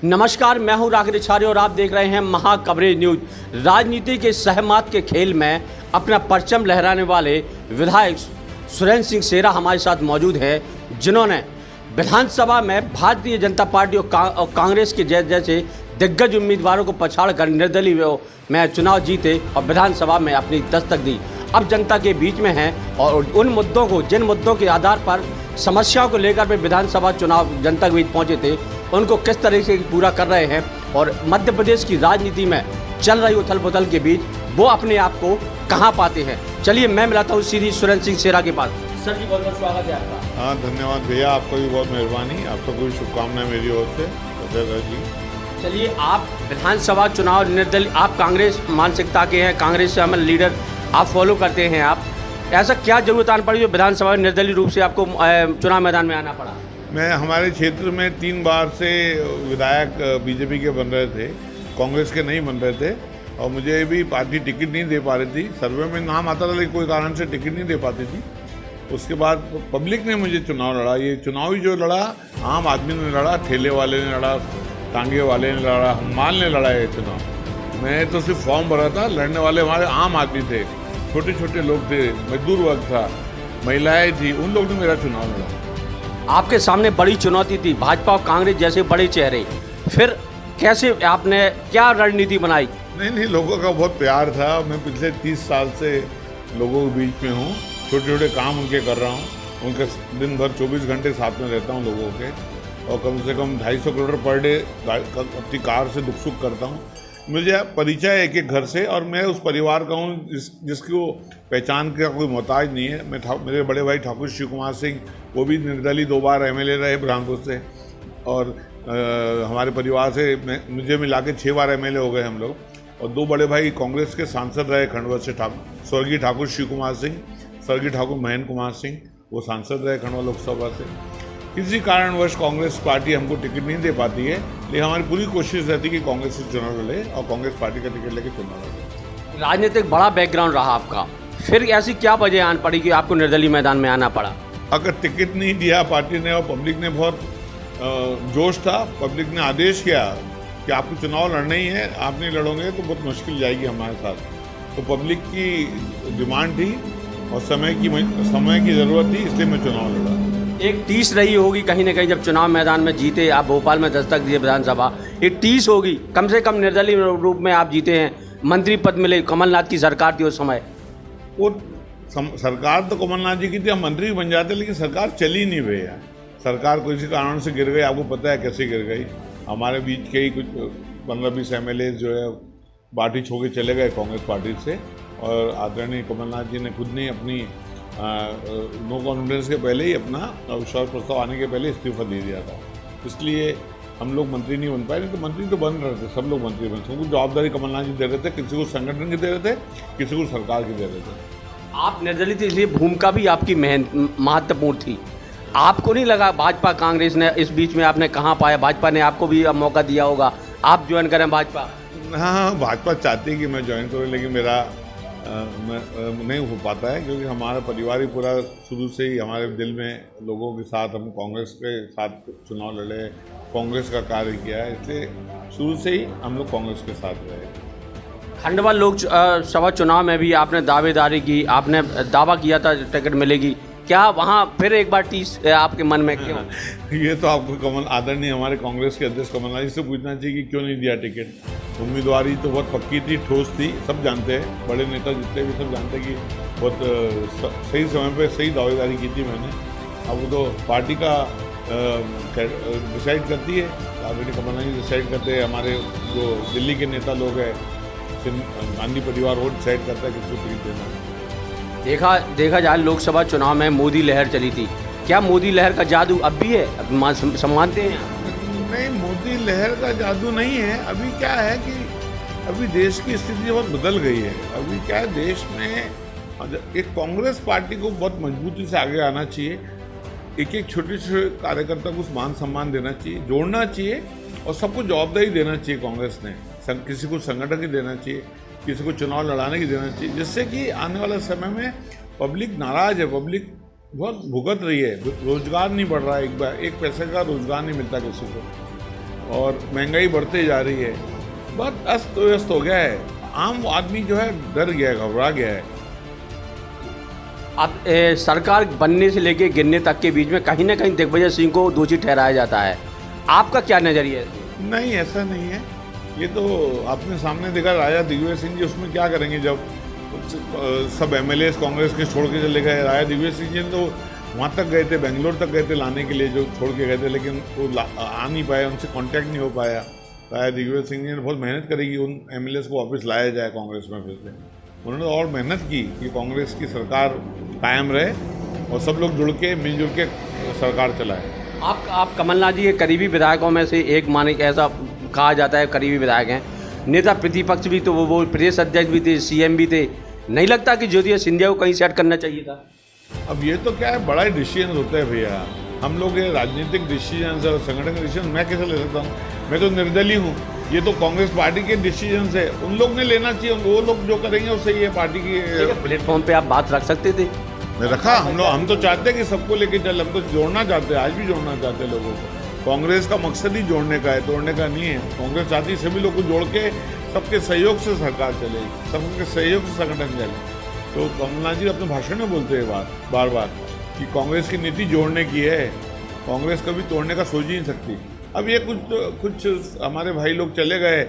नमस्कार, मैं हूं राकेश रिछारी और आप देख रहे हैं महा कवरेज न्यूज। राजनीति के सहमात के खेल में अपना परचम लहराने वाले विधायक सुरेंद्र सिंह सेरा हमारे साथ मौजूद है, जिन्होंने विधानसभा में भारतीय जनता पार्टी और कांग्रेस के जैसे दिग्गज उम्मीदवारों को पछाड़कर निर्दलीय में चुनाव जीते और विधानसभा में अपनी दस्तक दी। अब जनता के बीच में हैं और उन मुद्दों को, जिन मुद्दों के आधार पर समस्याओं को लेकर वे विधानसभा चुनाव जनता के बीच पहुंचे थे, उनको किस तरह से पूरा कर रहे हैं और मध्य प्रदेश की राजनीति में चल रही उथल पुथल के बीच वो अपने आप को कहां पाते हैं। चलिए मैं मिलाता हूं सीधी सुरेंद्र सिंह सेरा के पास। सर जी, बहुत बहुत स्वागत है आपका। हाँ, धन्यवाद भैया, आपको भी बहुत मेहरबानी। आपको कोई शुभकामनाएं मेरी ओर से। जी चलिए, आप विधानसभा चुनाव निर्दलीय, आप कांग्रेस मानसिकता के हैं, कांग्रेस से हमारे लीडर आप फॉलो करते हैं। आप ऐसा क्या जरूरत आन पड़ी जो विधानसभा में निर्दलीय रूप से आपको चुनाव मैदान में आना पड़ा? मैं हमारे क्षेत्र में 3 बार से विधायक बीजेपी के बन रहे थे, कांग्रेस के नहीं बन रहे थे और मुझे भी पार्टी टिकट नहीं दे पा रही थी। सर्वे में नाम आता था लेकिन कोई कारण से टिकट नहीं दे पाती थी। उसके बाद पब्लिक ने मुझे चुनाव लड़ा। ये चुनाव ही जो लड़ा, आम आदमी ने लड़ा, ठेले वाले ने लड़ा, टांगे वाले ने लड़ा, हमाल ने लड़ा ये चुनाव। मैं तो सिर्फ फॉर्म भरा था, लड़ने वाले हमारे आम आदमी थे, छोटे छोटे लोग थे, मजदूर वर्ग था, महिलाएं थी, उन लोगों ने मेरा चुनाव लड़ा। आपके सामने बड़ी चुनौती थी, भाजपा और कांग्रेस जैसे बड़े चेहरे, फिर कैसे आपने क्या रणनीति बनाई? नहीं, लोगों का बहुत प्यार था। मैं पिछले 30 साल से लोगों के बीच में हूँ, छोटे छोटे काम उनके कर रहा हूँ, उनके दिन भर 24 घंटे साथ में रहता हूँ लोगों के, और कम से कम 250 किलोमीटर पर डे अपनी कार से दुख सुख करता हूँ। मुझे परिचय है एक एक घर से, और मैं उस परिवार का हूँ जिसको पहचान का कोई मोहताज नहीं है। मेरे बड़े भाई ठाकुर शिव कुमार सिंह, वो भी निर्दलीय 2 बार MLA रहे बुरहानपुर से, और हमारे परिवार से मुझे मिला के 6 बार MLA हो गए हम लोग। और 2 बड़े भाई कांग्रेस के सांसद रहे खंडवा से, स्वर्गीय ठाकुर शिव कुमार सिंह, स्वर्गीय ठाकुर महेंद्र कुमार सिंह, वो सांसद रहे खंडवा लोकसभा से। किसी कारणवश कांग्रेस पार्टी हमको टिकट नहीं दे पाती है, लेकिन हमारी पूरी कोशिश रहती है कि कांग्रेस से चुनाव लड़े और कांग्रेस पार्टी का टिकट लेके चुनाव लड़े। राजनीतिक बड़ा बैकग्राउंड रहा आपका, फिर ऐसी क्या वजह आन पड़ी कि आपको निर्दलीय मैदान में आना पड़ा? अगर टिकट नहीं दिया पार्टी ने और पब्लिक ने बहुत जोश था, पब्लिक ने आदेश किया कि आपको चुनाव लड़ना ही है, आप नहीं लड़ोगे तो बहुत मुश्किल जाएगी हमारे साथ, तो पब्लिक की डिमांड थी और समय की ज़रूरत थी, इसलिए मैं चुनाव लड़ा। एक टीस रही होगी कहीं ना कहीं, जब चुनाव मैदान में जीते आप, भोपाल में दस्तक दिए विधानसभा, एक टीस होगी, कम से कम निर्दलीय रूप में आप जीते हैं, मंत्री पद मिले, कमलनाथ की सरकार थी उस समय। वो सरकार तो कमलनाथ जी की थी, हम मंत्री बन जाते, लेकिन सरकार चली नहीं भैया। सरकार किसी कारण से गिर गई, आपको पता है कैसे गिर गई। हमारे बीच के ही कुछ 15-20 MLA जो है पार्टी छोड़ के चले गए कांग्रेस पार्टी से, और आदरणीय कमलनाथ जी ने खुद ने अपनी नो कॉन्फिडेंस के पहले ही, अपना अविश्वास प्रस्ताव आने के पहले इस्तीफा दे दिया था। इसलिए हम लोग मंत्री नहीं बन पाए, नहीं तो मंत्री तो बन रहे थे, सब लोग मंत्री बन, सबको जवाबदारी कमलनाथ जी दे रहे थे, किसी को संगठन की दे रहे थे, किसी को सरकार की दे रहे थे। आप निर्दलीय थे, इसलिए भूमिका भी आपकी महत्वपूर्ण थी। आपको नहीं लगा भाजपा कांग्रेस ने इस बीच में आपने कहाँ पाया? भाजपा ने आपको भी अब मौका दिया होगा, आप ज्वाइन करें भाजपा? हाँ, भाजपा चाहती है कि मैं ज्वाइन करूँ, लेकिन मेरा नहीं हो पाता है, क्योंकि हमारा परिवार ही पूरा शुरू से ही हमारे दिल में लोगों के साथ, हम कांग्रेस के साथ चुनाव लड़े, कांग्रेस का कार्य किया है, इसलिए शुरू से ही हम लोग कांग्रेस के साथ रहे। खंडवा लोकसभा चुनाव में भी आपने दावेदारी की, आपने दावा किया था टिकट मिलेगी, क्या वहाँ फिर एक बार टीस आपके मन में क्यों? ये तो आपको आदरणीय हमारे कांग्रेस के अध्यक्ष कमलनाथ जी से पूछना चाहिए कि क्यों नहीं दिया टिकट। उम्मीदवारी तो बहुत पक्की थी, ठोस थी, सब जानते हैं, बड़े नेता जितने भी सब जानते हैं कि बहुत सही समय पे सही दावेदारी की थी मैंने। अब वो तो पार्टी का डिसाइड करती है, आदरणीय कमलनाथ जी डिसाइड करते हैं, हमारे जो दिल्ली के नेता लोग हैं, गांधी परिवार, वो डिसाइड करता है किसको टिकट देना है। देखा जाए लोकसभा चुनाव में मोदी लहर चली थी, क्या मोदी लहर का जादू अब भी है? अब मानते हैं? नहीं, मोदी लहर का जादू नहीं है। अभी क्या है कि अभी देश की स्थिति बहुत बदल गई है। अभी क्या है, देश में एक कांग्रेस पार्टी को बहुत मजबूती से आगे आना चाहिए, एक एक छोटे छोटे कार्यकर्ता को मान सम्मान देना चाहिए, जोड़ना चाहिए, और सबको जवाबदारी देना चाहिए। कांग्रेस ने किसी को संगठन की देना चाहिए, किसी को चुनाव लड़ाने की देना चाहिए, जिससे कि आने वाले समय में पब्लिक नाराज है, पब्लिक बहुत भुगत रही है, रोजगार नहीं बढ़ रहा है, एक पैसे का रोजगार नहीं मिलता किसी को, और महंगाई बढ़ते जा रही है, बहुत अस्त व्यस्त हो गया है। आम आदमी जो है डर गया है, घबरा गया है। अब सरकार बनने से लेके गिरने तक के बीच में कहीं ना कहीं दिग्विजय सिंह को दोषी ठहराया जाता है, आपका क्या नजरिया है? नहीं, ऐसा नहीं है। ये तो आपने सामने देखा, राजा दिग्विजय सिंह जी उसमें क्या करेंगे जब सब एमएलए कांग्रेस के छोड़ के चले गए। राजा दिग्विजय सिंह जी तो वहाँ तक गए थे, बेंगलोर तक गए थे लाने के लिए, जो छोड़ के गए थे, लेकिन वो आ नहीं पाया, उनसे कांटेक्ट नहीं हो पाया। राजा दिग्विजय सिंह जी ने बहुत मेहनत करी कि उन एमएलए को वापस लाया जाए कांग्रेस में फिर से। उन्होंने और मेहनत की कि कांग्रेस की सरकार कायम रहे और सब लोग जुड़ के मिलजुल के सरकार चलाए। आप कमलनाथ जी के करीबी विधायकों में से एक माने, ऐसा कहा जाता है करीबी विधायक हैं, नेता प्रतिपक्ष भी, तो वो प्रदेश अध्यक्ष भी थे, सीएम भी थे। नहीं लगता कि ज्योतिरादित्य सिंधिया को कहीं सेट करना चाहिए था? अब ये तो क्या है, बड़ा ही डिसीजन होता है भैया। हम लोग ये राजनीतिक डिसीजन और संगठन के डिसीजन मैं कैसे ले सकता हूँ? मैं तो निर्दलीय हूँ। ये तो कांग्रेस पार्टी के डिसीजन है, उन लोग ने लेना चाहिए। वो लोग जो करेंगे उससे ये पार्टी की प्लेटफॉर्म पे आप बात रख सकते थे। मैं रखा। हम तो चाहते हैं कि सबको लेके चल, हम तो जोड़ना चाहते हैं, आज भी जोड़ना चाहते हैं लोगों को। कांग्रेस का मकसद ही जोड़ने का है, तोड़ने का नहीं है। कांग्रेस चाहती है सभी लोग को जोड़ के सबके सहयोग से सरकार चलेगी, सबके सहयोग से संगठन चले। तो कमलनाथ जी अपने भाषण में बोलते हैं बार बार कि कांग्रेस की नीति जोड़ने की है, कांग्रेस कभी तोड़ने का सोच ही नहीं सकती। अब ये कुछ हमारे भाई लोग चले गए,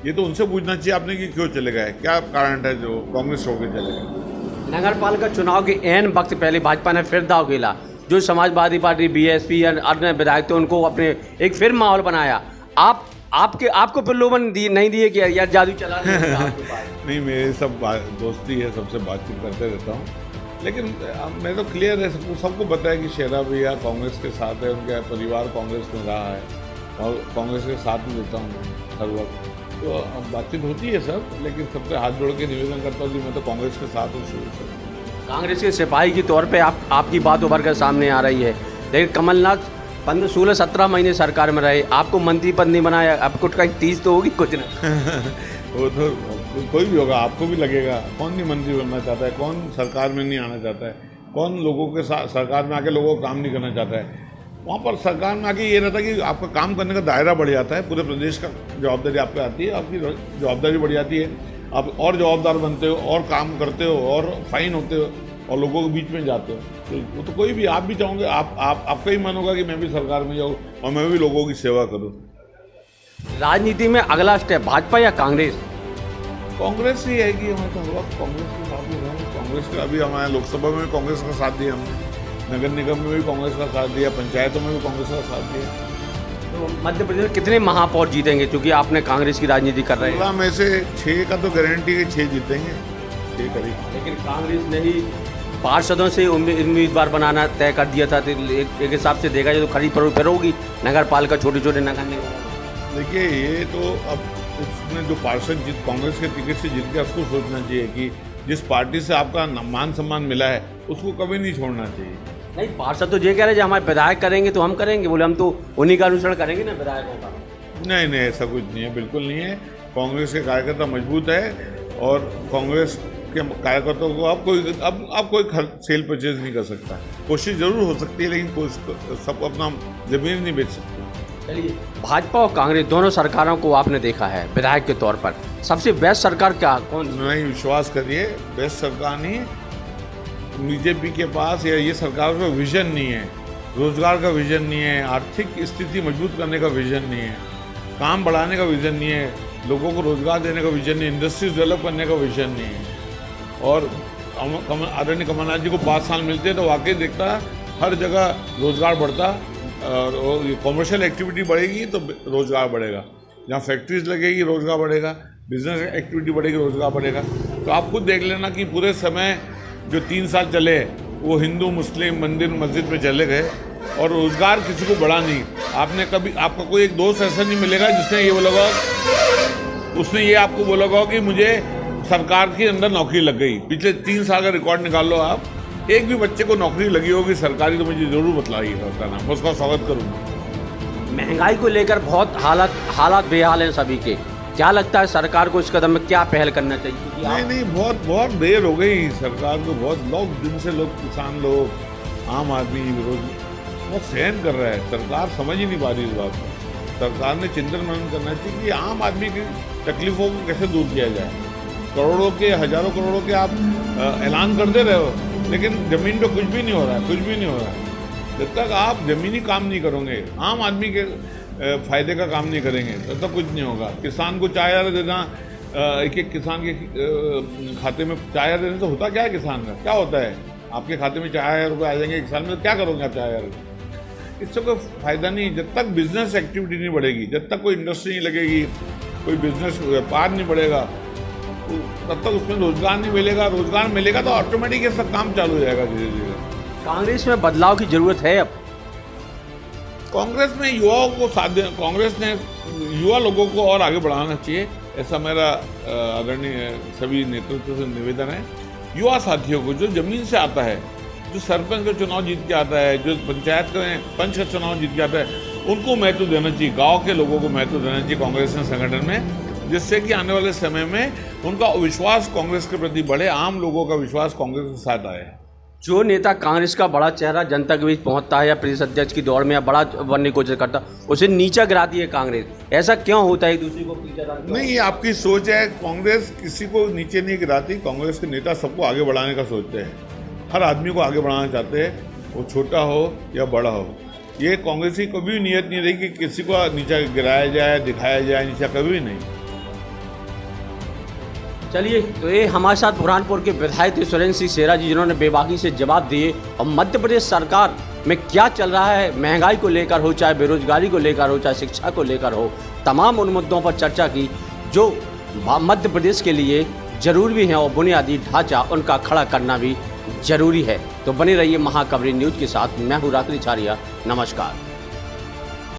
ये तो उनसे पूछना चाहिए आपने कि क्यों चले गए, क्या कारण है जो कांग्रेस छोड़ के चले गए। नगर पालिका चुनाव के एन वक्त पहले भाजपा ने फिर दाव खेला, जो समाजवादी पार्टी, बीएसपी या अन्य विधायक थे उनको अपने एक फिर माहौल बनाया। आपको प्रलोभन नहीं दिए कि यार जादू चला नहीं, मेरे सब दोस्ती है, सबसे बातचीत करते रहता हूँ, लेकिन मैं तो क्लियर है, सबको पता है कि शेरा भैया कांग्रेस के साथ है, उनका परिवार कांग्रेस में रहा है और कांग्रेस के साथ में देता हूँ हर वक्त। तो अब बातचीत होती है सब, लेकिन सबसे हाथ जोड़ के निवेदन करता हूँ कि मैं तो कांग्रेस के साथ हूँ शुरू से। कांग्रेस के सिपाही के तौर पे आपकी बात उभर कर सामने आ रही है, लेकिन कमलनाथ 16-17 महीने सरकार में रहे, आपको मंत्री पद नहीं बनाया, आपको कहीं 30 तो होगी कुछ ना। वो तो कोई भी होगा, आपको भी लगेगा। कौन नहीं मंत्री बनना चाहता है, कौन सरकार में नहीं आना चाहता है, कौन लोगों के साथ सरकार में आके लोगों का काम नहीं करना चाहता है। वहाँ पर सरकार में आके ये रहता है कि आपका काम करने का दायरा बढ़ जाता है, पूरे प्रदेश का जवाबदारी आप पे आती है, आपकी जवाबदारी बढ़ जाती है, आप और जवाबदार बनते हो और काम करते हो और फाइन होते हो और लोगों के बीच में जाते हो। तो वो तो कोई भी, आप भी चाहोगे, आपका ही मन होगा कि मैं भी सरकार में जाऊँ और मैं भी लोगों की सेवा करूँ। राजनीति में अगला स्टेप भाजपा या कांग्रेस? कांग्रेस ही आएगी, हमारे तो वक्त कांग्रेस के साथ ही रहेंगे। कांग्रेस का अभी हमारे लोकसभा में भी कांग्रेस का साथ दिया हमने, नगर निगम में भी कांग्रेस का साथ दिया, पंचायतों में भी कांग्रेस का साथ दिया। तो मध्य प्रदेश में कितने महापौर जीतेंगे, क्योंकि आपने कांग्रेस की राजनीति कर रहे हैं? 16 में से 6 का तो गारंटी है, 6 जीतेंगे, 6 करीब। लेकिन कांग्रेस ने ही पार्षदों से उम्मीदवार बनाना तय कर दिया था, तो एक हिसाब से देखा जाए तो खड़ी फिर होगी नगर पालिका, छोटे छोटे नगर निगम। देखिए, ये तो अब उसमें जो पार्षद कांग्रेस के टिकट से जीत गया, उसको सोचना चाहिए कि जिस पार्टी से आपका मान सम्मान मिला है उसको कभी नहीं छोड़ना चाहिए। नहीं, पार्षद तो ये कह रहे हैं हमारे विधायक करेंगे तो हम करेंगे, बोले हम तो उन्हीं का अनुसरण करेंगे ना विधायकों का। नहीं, ऐसा कुछ नहीं है, बिल्कुल नहीं है। कांग्रेस के कार्यकर्ता मजबूत है और कांग्रेस के कार्यकर्ताओं को आप कोई सेल परचेज नहीं कर सकता। कोशिश जरूर हो सकती है, लेकिन सब अपना जमीन नहीं बेच सकते। चलिए, भाजपा और कांग्रेस दोनों सरकारों को आपने देखा है विधायक के तौर पर, सबसे बेस्ट सरकार क्या कौन? नहीं, विश्वास करिए, बेस्ट सरकार नहीं। बीजेपी के पास या ये सरकार का विजन नहीं है, रोजगार का विजन नहीं है, आर्थिक स्थिति मजबूत करने का विजन नहीं है, काम बढ़ाने का विजन नहीं है, लोगों को रोजगार देने का विजन नहीं है, इंडस्ट्रीज डेवलप करने का विजन नहीं है। और आदरणीय कमलनाथ जी को 5 साल मिलते तो वाकई देखता हर जगह रोजगार बढ़ता और कॉमर्शियल एक्टिविटी बढ़ेगी तो रोजगार बढ़ेगा, जहाँ फैक्ट्रीज लगेगी रोजगार बढ़ेगा, बिजनेस एक्टिविटी बढ़ेगी रोजगार बढ़ेगा। तो आप खुद देख लेना कि पूरे समय जो 3 साल चले वो हिंदू मुस्लिम मंदिर मस्जिद में चले गए और रोजगार किसी को बढ़ा नहीं। आपका कोई एक दोस्त ऐसा नहीं मिलेगा जिसने ये बोला, उसने ये आपको बोला होगा कि मुझे सरकार के अंदर नौकरी लग गई। पिछले 3 साल का रिकॉर्ड निकाल लो आप, एक भी बच्चे को नौकरी लगी होगी सरकारी तो मुझे जरूर बतलाइएगा उसका नाम, मैं उसका स्वागत करूँगा। महंगाई को लेकर बहुत हालात बेहाल हैं सभी के, क्या लगता है सरकार को इस कदम में क्या पहल करना चाहिए? नहीं, बहुत देर हो गई सरकार को, बहुत दिन से लोग, किसान लोग, आम आदमी बहुत सहन कर रहा है। सरकार समझ ही नहीं पा रही इस बात को। सरकार ने चिंतन मनन करना चाहिए कि आम आदमी की तकलीफों को कैसे दूर किया जाए। करोड़ों के, हजारों करोड़ों के आप ऐलान करते रहे हो, लेकिन ज़मीन पे कुछ भी नहीं हो रहा है, कुछ भी नहीं हो रहा है। जब तक आप ज़मीनी काम नहीं करोगे, आम आदमी के फ़ायदे का काम नहीं करेंगे, तब तक कुछ नहीं होगा। किसान को 4,000 देना, एक एक किसान के खाते में 4,000 देने से होता क्या है? किसान का क्या होता है? आपके खाते में 4,000 रुपये आ जाएंगे एक साल में, तो क्या करोगे आप 4,000? इससे कोई फ़ायदा नहीं। जब तक बिजनेस एक्टिविटी नहीं बढ़ेगी, जब तक कोई इंडस्ट्री नहीं लगेगी, कोई बिजनेस व्यापार नहीं बढ़ेगा, तब तक उसमें रोजगार नहीं मिलेगा। रोजगार मिलेगा तो ऑटोमेटिक ये सब काम चालू हो जाएगा धीरे धीरे। कांग्रेस में बदलाव की जरूरत है अब? कांग्रेस में युवाओं को साथ देना, कांग्रेस ने युवा लोगों को और आगे बढ़ाना चाहिए, ऐसा मेरा आदरणीय सभी नेतृत्व से निवेदन है। युवा साथियों को जो जमीन से आता है, जो सरपंच का चुनाव जीत के आता है, जो पंचायत का पंच का चुनाव जीत के आता है, उनको महत्व देना चाहिए। गांव के लोगों को महत्व देना चाहिए कांग्रेस के संगठन में, जिससे कि आने वाले समय में उनका विश्वास कांग्रेस के प्रति बढ़े, आम लोगों का विश्वास कांग्रेस के साथ आए। जो नेता कांग्रेस का बड़ा चेहरा जनता के बीच पहुंचता है या प्रदेश अध्यक्ष की दौड़ में या बड़ा बनने की कोशिश करता, उसे नीचा गिराती है कांग्रेस। ऐसा क्यों होता है? एक दूसरे को नीचा नहीं, ये आपकी सोच है। कांग्रेस किसी को नीचे नहीं गिराती। कांग्रेस के नेता सबको आगे बढ़ाने का सोचते हैं, हर आदमी को आगे बढ़ाना चाहते हैं, वो छोटा हो या बड़ा हो। ये कांग्रेस की कभी नीयत नहीं रही कि किसी को नीचा गिराया जाए, दिखाया जाए नीचा, कभी नहीं। चलिए, तो ये हमारे साथ बुरहानपुर के विधायक थे सुरेंद्र सिंह सेरा जी, जिन्होंने बेबाकी से जवाब दिए और मध्य प्रदेश सरकार में क्या चल रहा है, महंगाई को लेकर हो, चाहे बेरोजगारी को लेकर हो, चाहे शिक्षा को लेकर हो, तमाम उन मुद्दों पर चर्चा की जो मध्य प्रदेश के लिए जरूरी भी हैं और बुनियादी ढांचा उनका खड़ा करना भी जरूरी है। तो बने रहिए महाखबरें न्यूज़ के साथ। मैं हूँ रात्रि छारिया। नमस्कार।